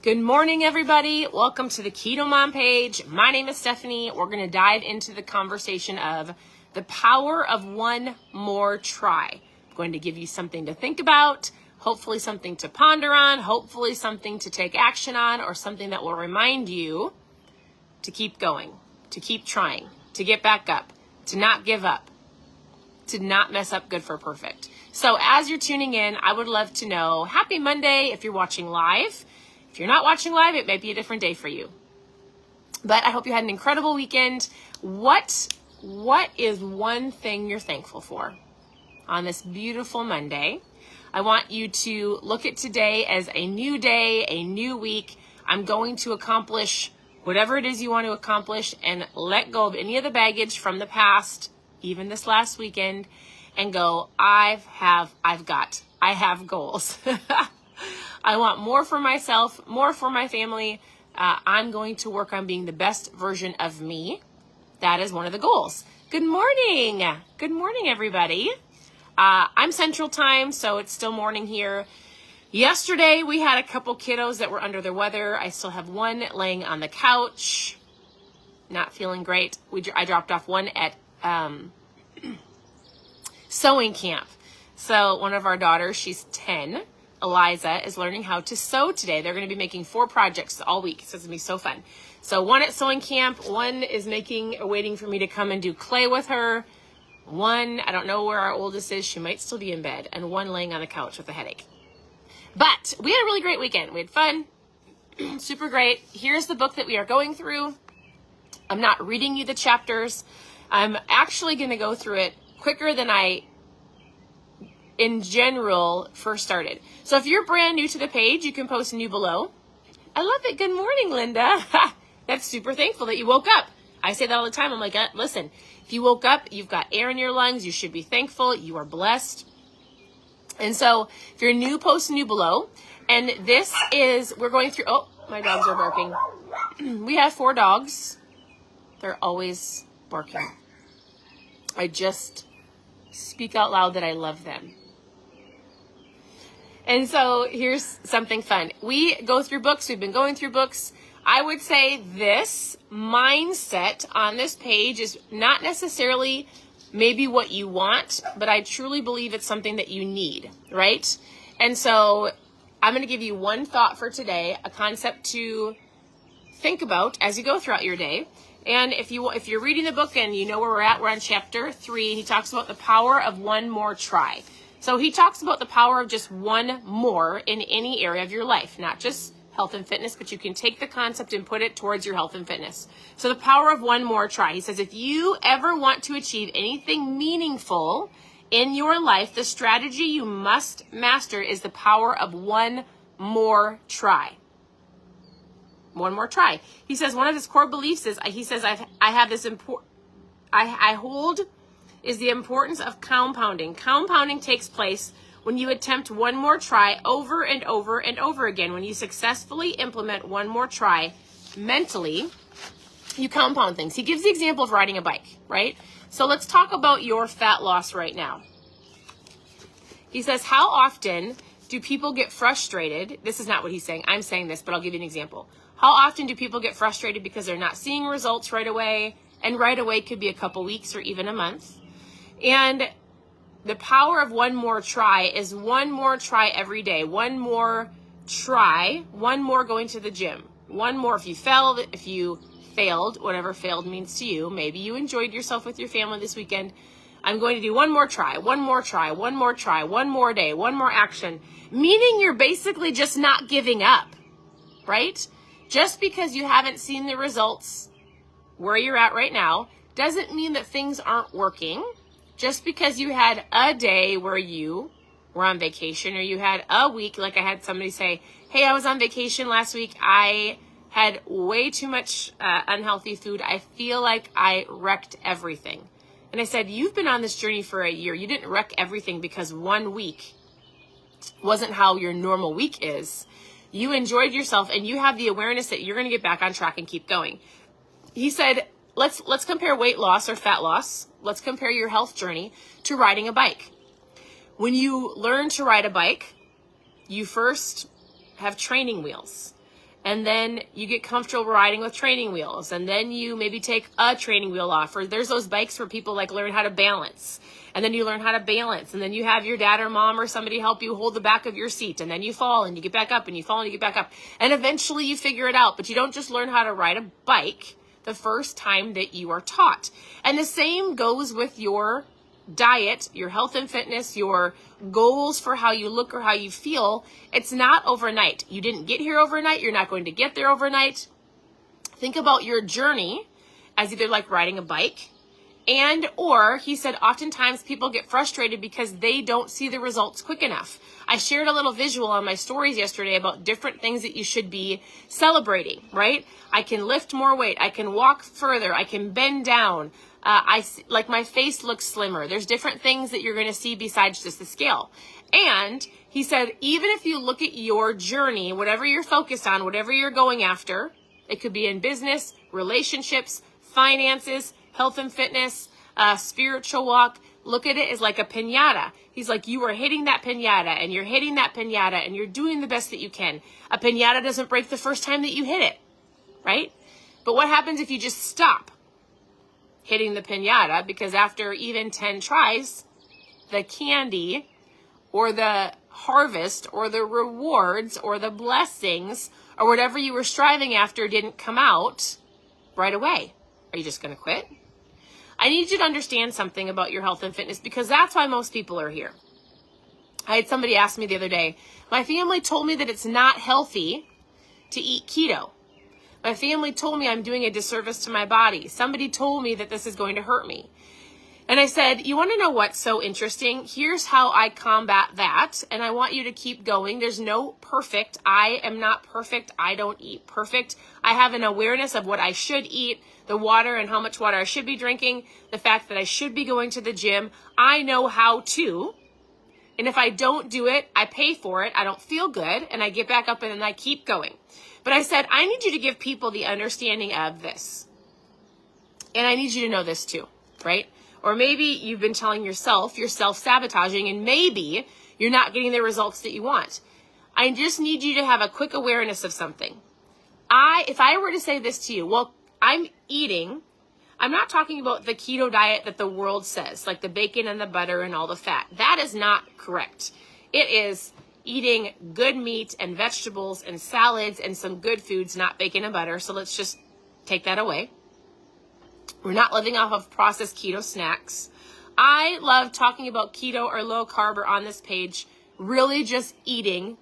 Good morning, everybody. Welcome to the KetoMom page. My name is Stephanie. We're going to dive into the conversation of the power of one more try. I'm going to give you something to think about, hopefully something to ponder on, hopefully something to take action on, or something that will remind you to keep going, to keep trying, to get back up, to not give up, to not mess up good for perfect. So as you're tuning in, I would love to know, happy Monday if you're watching live. If you're not watching live, it might be a different day for you. But I hope you had an incredible weekend. What is one thing you're thankful for on this beautiful Monday? I want you to look at today as a new day, a new week. I'm going to accomplish whatever it is you want to accomplish and let go of any of the baggage from the past, even this last weekend, and go, I have goals. I want more for myself, more for my family. I'm going to work on being the best version of me. That is one of the goals. Good morning. Good morning, everybody. I'm Central Time, so it's still morning here. Yesterday, we had a couple kiddos that were under the weather. I still have one laying on the couch, not feeling great. I dropped off one at sewing camp. So one of our daughters, she's 10. Eliza is learning how to sew today. They're going to be making 4 projects all week. So it's going to be so fun. So one at sewing camp, one is waiting for me to come and do clay with her. One, I don't know where our oldest is. She might still be in bed. And one laying on the couch with a headache. But we had a really great weekend. We had fun. Super great. Here's the book that we are going through. I'm not reading you the chapters. I'm actually going to go through it quicker than I in general first started. So if you're brand new to the page, you can post new below. I love it. Good morning, Linda. That's super thankful that you woke up. I say that all the time. I'm like, listen, if you woke up, you've got air in your lungs. You should be thankful. You are blessed. And so if you're new, post new below. And this is, we're going through, oh, my dogs are barking. We have 4 dogs. They're always barking. I just speak out loud that I love them. And so here's something fun. We go through books. We've been going through books. I would say this mindset on this page is not necessarily maybe what you want, but I truly believe it's something that you need, right? And so I'm going to give you one thought for today, a concept to think about as you go throughout your day. And if you're reading the book and you know where we're on chapter 3, he talks about the power of one more try. So he talks about the power of just one more in any area of your life, not just health and fitness, but you can take the concept and put it towards your health and fitness. So the power of one more try. He says, if you ever want to achieve anything meaningful in your life, the strategy you must master is the power of one more try. One more try. He says one of his core beliefs is, he says, I hold is the importance of compounding. Compounding takes place when you attempt one more try over and over and over again. When you successfully implement one more try mentally, you compound things. He gives the example of riding a bike, right? So let's talk about your fat loss right now. He says, how often do people get frustrated? This is not what he's saying. I'm saying this, but I'll give you an example. How often do people get frustrated because they're not seeing results right away? And right away could be a couple weeks or even a month. And the power of one more try is one more try every day. One more try, one more going to the gym. One more if you failed, whatever failed means to you. Maybe you enjoyed yourself with your family this weekend. I'm going to do one more try, one more try, one more try, one more day, one more action. Meaning you're basically just not giving up, right? Just because you haven't seen the results where you're at right now doesn't mean that things aren't working. Just because you had a day where you were on vacation or you had a week, like I had somebody say, hey, I was on vacation last week. I had way too much unhealthy food. I feel like I wrecked everything. And I said, you've been on this journey for a year. You didn't wreck everything because one week wasn't how your normal week is. You enjoyed yourself and you have the awareness that you're going to get back on track and keep going. He said, let's compare weight loss or fat loss. Let's compare your health journey to riding a bike. When you learn to ride a bike, you first have training wheels. And then you get comfortable riding with training wheels. And then you maybe take a training wheel off. Or there's those bikes where people like learn how to balance. And then you learn how to balance. And then you have your dad or mom or somebody help you hold the back of your seat. And then you fall and you get back up and you fall and you get back up. And eventually you figure it out. But you don't just learn how to ride a bike the first time that you are taught. And the same goes with your diet, your health and fitness, your goals for how you look or how you feel. It's not overnight. You didn't get here overnight. You're not going to get there overnight. Think about your journey as either like riding a bike and or he said oftentimes people get frustrated because they don't see the results quick enough. I shared a little visual on my stories yesterday about different things that you should be celebrating, right? I can lift more weight. I can walk further. I can bend down. Like my face looks slimmer. There's different things that you're going to see besides just the scale. And he said, even if you look at your journey, whatever you're focused on, whatever you're going after, it could be in business, relationships, finances, health and fitness, spiritual walk. Look at it as like a piñata. He's like, you are hitting that piñata and you're hitting that piñata and you're doing the best that you can. A piñata doesn't break the first time that you hit it, right? But what happens if you just stop hitting the piñata? Because after even 10 tries, the candy or the harvest or the rewards or the blessings or whatever you were striving after didn't come out right away. Are you just going to quit? I need you to understand something about your health and fitness because that's why most people are here. I had somebody ask me the other day, my family told me that it's not healthy to eat keto. My family told me I'm doing a disservice to my body. Somebody told me that this is going to hurt me. And I said, you want to know what's so interesting? Here's how I combat that. And I want you to keep going. There's no perfect. I am not perfect. I don't eat perfect. I have an awareness of what I should eat, the water and how much water I should be drinking, the fact that I should be going to the gym. I know how to. And if I don't do it, I pay for it. I don't feel good. And I get back up and then I keep going. But I said, I need you to give people the understanding of this. And I need you to know this too, right? Or maybe you've been telling yourself you're self-sabotaging and maybe you're not getting the results that you want. I just need you to have a quick awareness of something. If I were to say this to you, well, I'm not talking about the keto diet that the world says, like the bacon and the butter and all the fat. That is not correct. It is eating good meat and vegetables and salads and some good foods, not bacon and butter. So let's just take that away. We're not living off of processed keto snacks. I love talking about keto or low carb or on this page, really just eating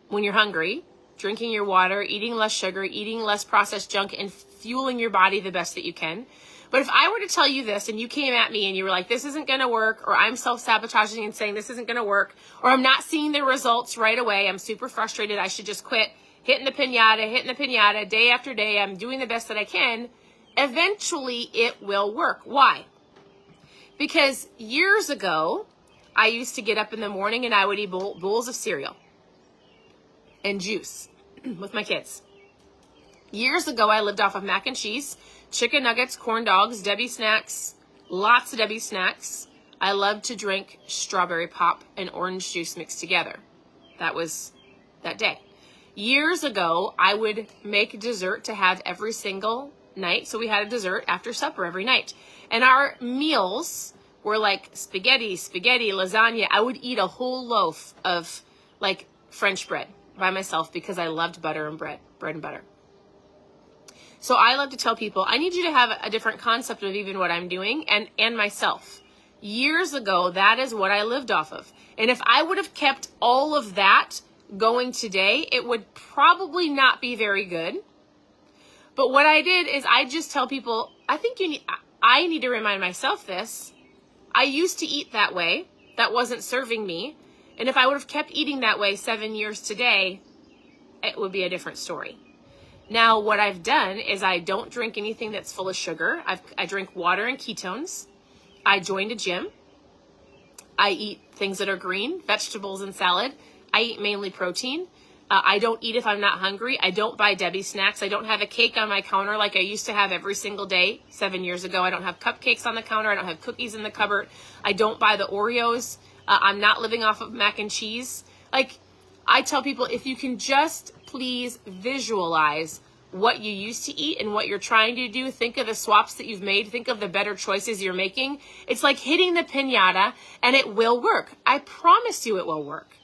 when you're hungry, drinking your water, eating less sugar, eating less processed junk, and fueling your body the best that you can. But if I were to tell you this and you came at me and you were like, this isn't going to work, or I'm self-sabotaging and saying this isn't going to work, or I'm not seeing the results right away, I'm super frustrated, I should just quit, hitting the piñata, day after day, I'm doing the best that I can, eventually it will work. Why? Because years ago, I used to get up in the morning and I would eat bowls of cereal and juice with my kids. Years ago, I lived off of mac and cheese, chicken nuggets, corn dogs, Debbie snacks, lots of Debbie snacks. I loved to drink strawberry pop and orange juice mixed together. That was that day. Years ago, I would make dessert to have every single night. So we had a dessert after supper every night. And our meals were like spaghetti, lasagna. I would eat a whole loaf of like French bread by myself because I loved butter and bread and butter. So I love to tell people, I need you to have a different concept of even what I'm doing and myself. Years ago, that is what I lived off of. And if I would have kept all of that going today, it would probably not be very good. But what I did is I just tell people, I need to remind myself this. I used to eat that way. That wasn't serving me. And if I would have kept eating that way 7 years today, it would be a different story. Now, what I've done is I don't drink anything that's full of sugar. I drink water and ketones. I joined a gym. I eat things that are green, vegetables and salad. I eat mainly protein. I don't eat if I'm not hungry. I don't buy Debbie snacks. I don't have a cake on my counter like I used to have every single day 7 years ago. I don't have cupcakes on the counter. I don't have cookies in the cupboard. I don't buy the Oreos. I'm not living off of mac and cheese. Like, I tell people, if you can just please visualize what you used to eat and what you're trying to do, think of the swaps that you've made, think of the better choices you're making. It's like hitting the piñata, and it will work. I promise you it will work.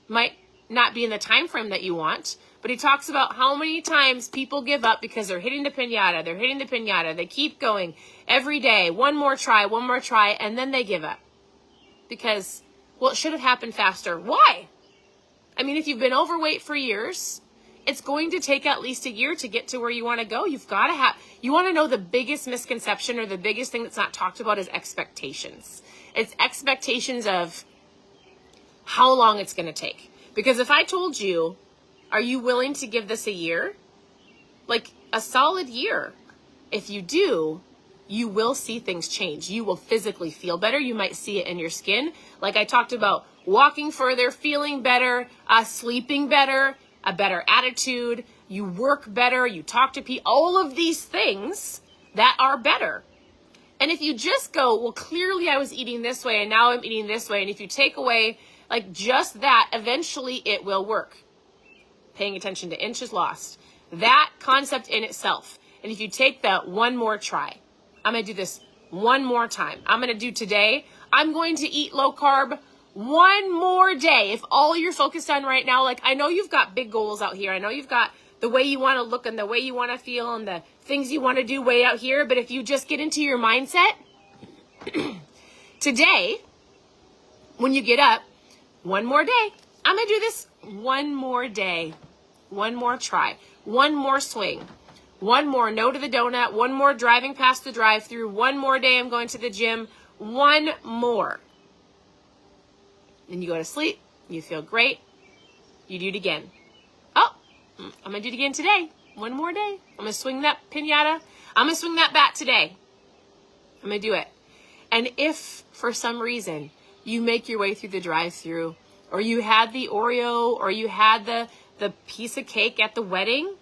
Might not be in the time frame that you want, but he talks about how many times people give up because they're hitting the piñata. They're hitting the piñata. They keep going every day. One more try, and then they give up. Because, well, it should have happened faster. Why? I mean, if you've been overweight for years, it's going to take at least a year to get to where you want to go. You want to know the biggest misconception or the biggest thing that's not talked about is expectations. It's expectations of how long it's going to take. Because if I told you, are you willing to give this a year? Like a solid year. If you do, you will see things change. You will physically feel better. You might see it in your skin. Like I talked about, walking further, feeling better, sleeping better, a better attitude, you work better, you talk to people, all of these things that are better. And if you just go, well, clearly I was eating this way and now I'm eating this way. And if you take away like just that, eventually it will work. Paying attention to inches lost. That concept in itself. And if you take that one more try, I'm going to do this one more time. I'm going to do today. I'm going to eat low carb one more day. If all you're focused on right now, like I know you've got big goals out here. I know you've got the way you want to look and the way you want to feel and the things you want to do way out here. But if you just get into your mindset today, when you get up, one more day, I'm going to do this one more day, one more try, one more swing, one more no to the donut, one more driving past the drive-thru, one more day I'm going to the gym, one more. Then you go to sleep, you feel great, you do it again. Oh, I'm going to do it again today. One more day. I'm going to swing that piñata. I'm going to swing that bat today. I'm going to do it. And if for some reason you make your way through the drive-thru, or you had the Oreo, or you had the piece of cake at the wedding,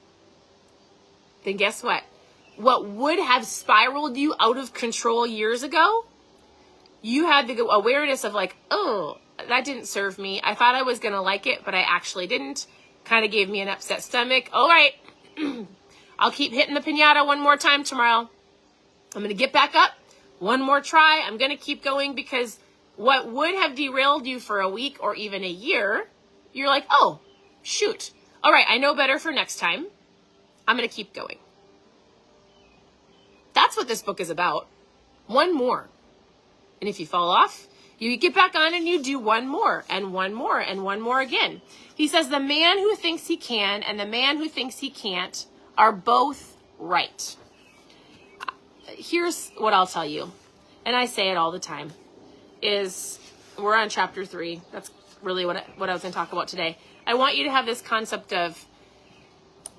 then guess what? What would have spiraled you out of control years ago, you had the awareness of like, oh, that didn't serve me. I thought I was going to like it, but I actually didn't. Kind of gave me an upset stomach. All right, I'll keep hitting the piñata one more time tomorrow. I'm going to get back up. One more try. I'm going to keep going because what would have derailed you for a week or even a year, you're like, oh, shoot. All right, I know better for next time. I'm going to keep going. That's what this book is about. One more. And if you fall off, you get back on and you do one more and one more and one more again. He says the man who thinks he can and the man who thinks he can't are both right. Here's what I'll tell you, and I say it all the time, is we're on chapter 3. That's really what I was going to talk about today. I want you to have this concept of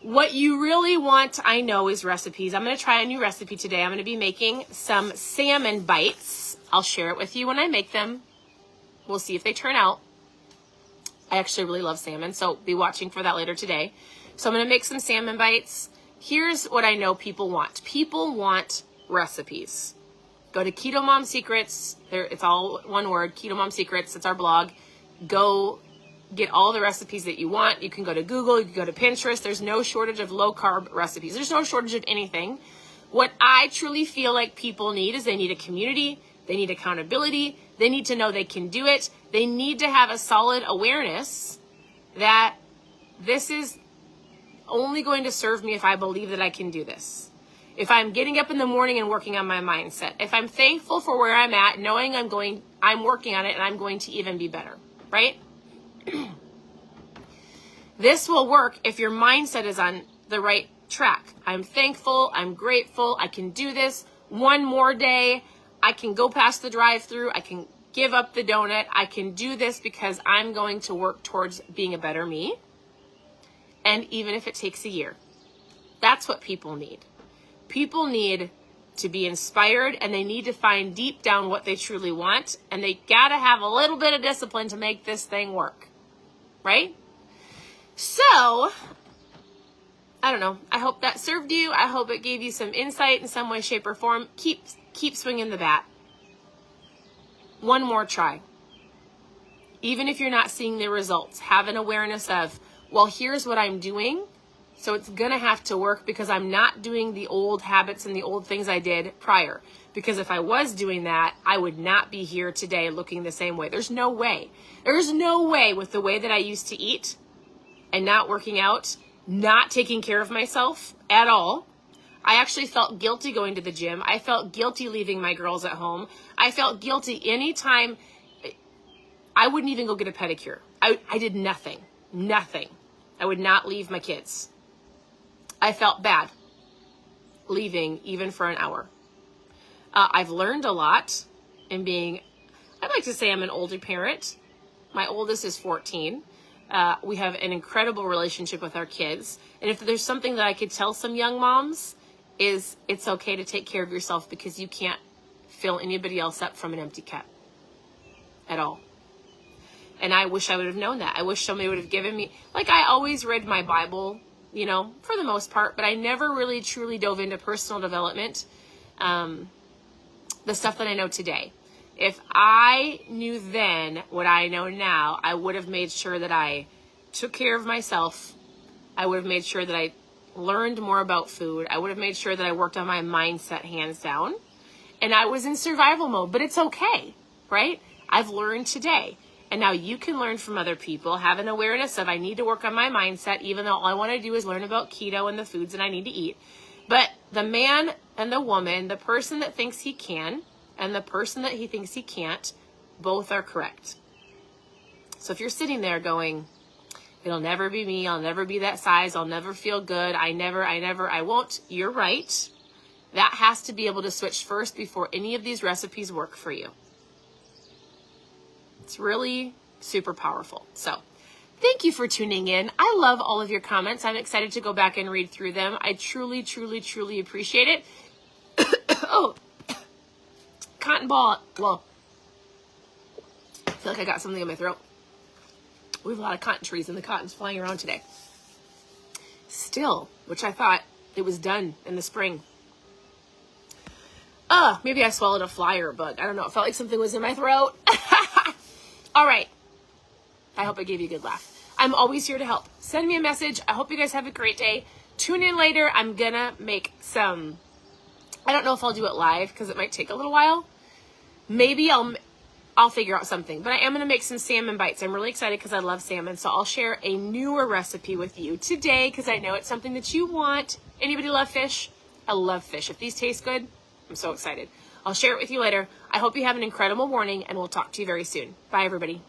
what you really want, I know, is recipes. I'm going to try a new recipe today. I'm going to be making some salmon bites. I'll share it with you when I make them. We'll see if they turn out. I actually really love salmon, so be watching for that later today. So I'm going to make some salmon bites. Here's what I know people want. People want recipes. Go to KetoMom Secrets. It's all one word, KetoMom Secrets. It's our blog. Go get all the recipes that you want. You can go to Google. You can go to Pinterest. There's no shortage of low-carb recipes. There's no shortage of anything. What I truly feel like people need is they need a community. They need accountability. They need to know they can do it. They need to have a solid awareness that this is only going to serve me if I believe that I can do this. If I'm getting up in the morning and working on my mindset. If I'm thankful for where I'm at, knowing I'm working on it and I'm going to even be better, right? This will work if your mindset is on the right track. I'm thankful. I'm grateful. I can do this one more day. I can go past the drive-thru. I can give up the donut. I can do this because I'm going to work towards being a better me. And even if it takes a year, that's what people need. People need to be inspired and they need to find deep down what they truly want. And they got to have a little bit of discipline to make this thing work. Right? So, I don't know. I hope that served you. I hope it gave you some insight in some way, shape, or form. Keep swinging the bat. One more try. Even if you're not seeing the results, have an awareness of, well, here's what I'm doing. So it's going to have to work because I'm not doing the old habits and the old things I did prior. Because if I was doing that, I would not be here today looking the same way. There's no way. There's no way with the way that I used to eat and not working out, not taking care of myself at all. I actually felt guilty going to the gym. I felt guilty leaving my girls at home. I felt guilty anytime. I wouldn't even go get a pedicure. I did nothing. I would not leave my kids. I felt bad leaving even for an hour. I've learned a lot in being, I'd like to say I'm an older parent. My oldest is 14. We have an incredible relationship with our kids. And if there's something that I could tell some young moms is it's okay to take care of yourself because you can't fill anybody else up from an empty cup at all. And I wish I would have known that. I wish somebody would have given me, like I always read my Bible, you know, for the most part, but I never really truly dove into personal development, the stuff that I know today. If I knew then what I know now, I would have made sure that I took care of myself. I would have made sure that I learned more about food. I would have made sure that I worked on my mindset hands down. And I was in survival mode, but it's okay, right? I've learned today. And now you can learn from other people, have an awareness of I need to work on my mindset, even though all I want to do is learn about keto and the foods that I need to eat. But the man and the woman, the person that thinks he can and the person that he thinks he can't, both are correct. So if you're sitting there going, it'll never be me, I'll never be that size, I'll never feel good, I won't, you're right. That has to be able to switch first before any of these recipes work for you. It's really super powerful. So thank you for tuning in. I love all of your comments. I'm excited to go back and read through them. I truly, truly, truly appreciate it. Oh, cotton ball. Well, I feel like I got something in my throat. We have a lot of cotton trees and the cotton's flying around today. Still, which I thought it was done in the spring. Maybe I swallowed a fly or a bug. I don't know. It felt like something was in my throat. All right. I hope I gave you a good laugh. I'm always here to help. Send me a message. I hope you guys have a great day. Tune in later. I'm going to make some, I don't know if I'll do it live because it might take a little while. Maybe I'll figure out something, but I am going to make some salmon bites. I'm really excited because I love salmon. So I'll share a newer recipe with you today because I know it's something that you want. Anybody love fish? I love fish. If these taste good, I'm so excited. I'll share it with you later. I hope you have an incredible morning and we'll talk to you very soon. Bye, everybody.